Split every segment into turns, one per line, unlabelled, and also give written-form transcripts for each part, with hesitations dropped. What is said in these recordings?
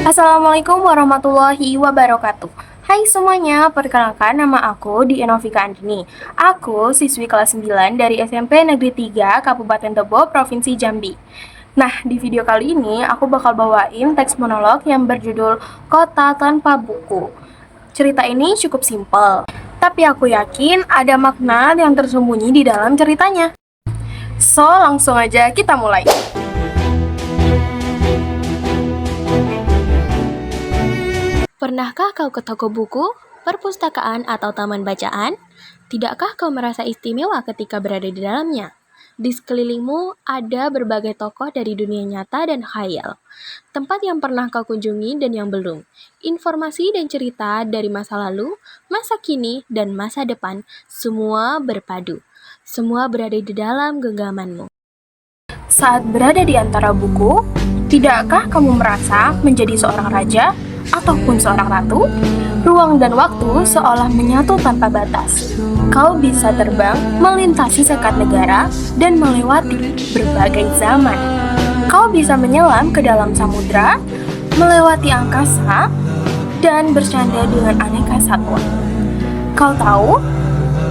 Assalamualaikum warahmatullahi wabarakatuh. Hai semuanya, perkenalkan nama aku Dienovika Andini. Aku siswi kelas 9 dari SMP Negeri 3 Kabupaten Tebo, Provinsi Jambi. Nah, di video kali ini aku bakal bawain teks monolog yang berjudul Kota Tanpa Buku. Cerita ini cukup simpel, tapi aku yakin ada makna yang tersembunyi di dalam ceritanya. So, langsung aja kita mulai.
Pernahkah kau ke toko buku, perpustakaan, atau taman bacaan? Tidakkah kau merasa istimewa ketika berada di dalamnya? Di sekelilingmu ada berbagai tokoh dari dunia nyata dan khayal. Tempat yang pernah kau kunjungi dan yang belum. Informasi dan cerita dari masa lalu, masa kini, dan masa depan, semua berpadu. Semua berada di dalam genggamanmu.
Saat berada di antara buku, tidakkah kamu merasa menjadi seorang raja ataupun seorang ratu? Ruang dan waktu seolah menyatu tanpa batas. Kau bisa terbang melintasi sekat negara dan melewati berbagai zaman. Kau bisa menyelam ke dalam samudra, melewati angkasa, dan bercanda dengan aneka satwa. Kau tahu,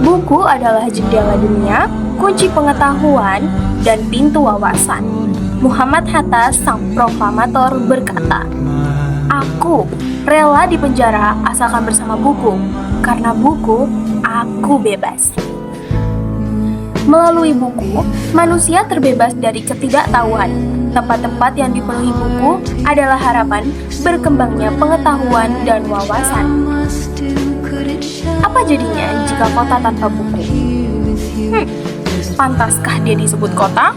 buku adalah jendela dunia, kunci pengetahuan, dan pintu wawasan. Muhammad Hatta, sang proklamator, berkata, "Aku rela dipenjara asalkan bersama buku, karena buku aku bebas." Melalui buku, manusia terbebas dari ketidaktahuan. Tempat-tempat yang dipenuhi buku adalah harapan berkembangnya pengetahuan dan wawasan. Apa jadinya jika kota tanpa buku? Pantaskah dia disebut kota?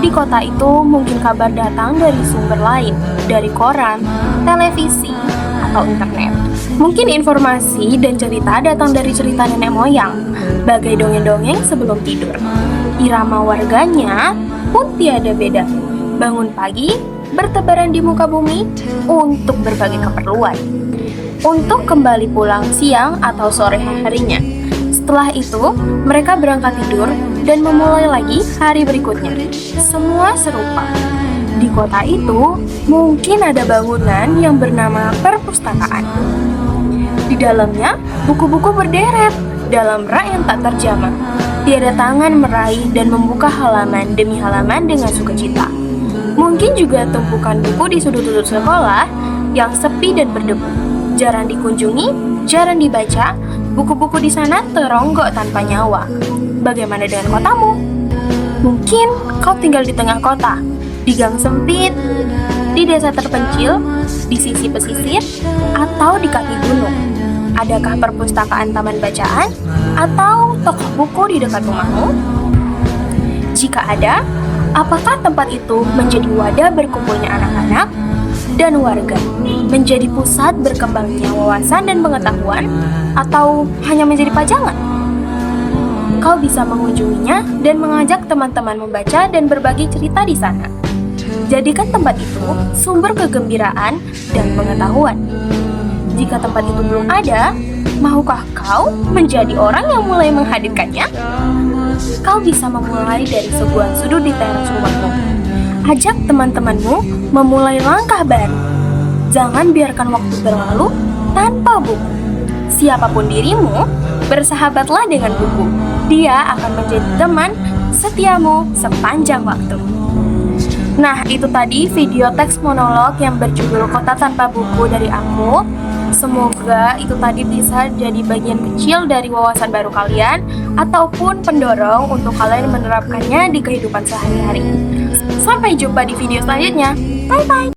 Di kota itu mungkin kabar datang dari sumber lain, dari koran, televisi, atau internet. Mungkin informasi dan cerita datang dari cerita nenek moyang, bagai dongeng-dongeng sebelum tidur. Irama warganya pun tiada beda. Bangun pagi, bertebaran di muka bumi untuk berbagai keperluan. Untuk kembali pulang siang atau sore harinya. Setelah itu, mereka berangkat tidur dan memulai lagi hari berikutnya. Semua serupa. Di kota itu, mungkin ada bangunan yang bernama perpustakaan. Di dalamnya, buku-buku berderet dalam rak yang tak terjamah. Tiada tangan meraih dan membuka halaman demi halaman dengan sukacita. Mungkin juga tumpukan buku di sudut-sudut sekolah yang sepi dan berdebu. Jarang dikunjungi, jarang dibaca. Buku-buku di sana teronggok tanpa nyawa. Bagaimana dengan kotamu? Mungkin kau tinggal di tengah kota, di gang sempit, di desa terpencil, di sisi pesisir, atau di kaki gunung. Adakah perpustakaan taman bacaan atau toko buku di dekat rumahmu? Jika ada, apakah tempat itu menjadi wadah berkumpulnya anak-anak dan warga, menjadi pusat berkembangnya wawasan dan pengetahuan, atau hanya menjadi pajangan? Kau bisa mengunjunginya dan mengajak teman-teman membaca dan berbagi cerita di sana. Jadikan tempat itu sumber kegembiraan dan pengetahuan. Jika tempat itu belum ada, maukah kau menjadi orang yang mulai menghadirkannya? Kau bisa memulai dari sebuah sudut di teras rumahmu. Ajak teman-temanmu memulai langkah baru. Jangan biarkan waktu berlalu tanpa buku. Siapapun dirimu, bersahabatlah dengan buku. Dia akan menjadi teman setiamu sepanjang waktu. Nah, itu tadi video teks monolog yang berjudul Kota Tanpa Buku dari aku. Semoga itu tadi bisa jadi bagian kecil dari wawasan baru kalian, ataupun pendorong untuk kalian menerapkannya di kehidupan sehari-hari. Sampai jumpa di video selanjutnya. Bye-bye!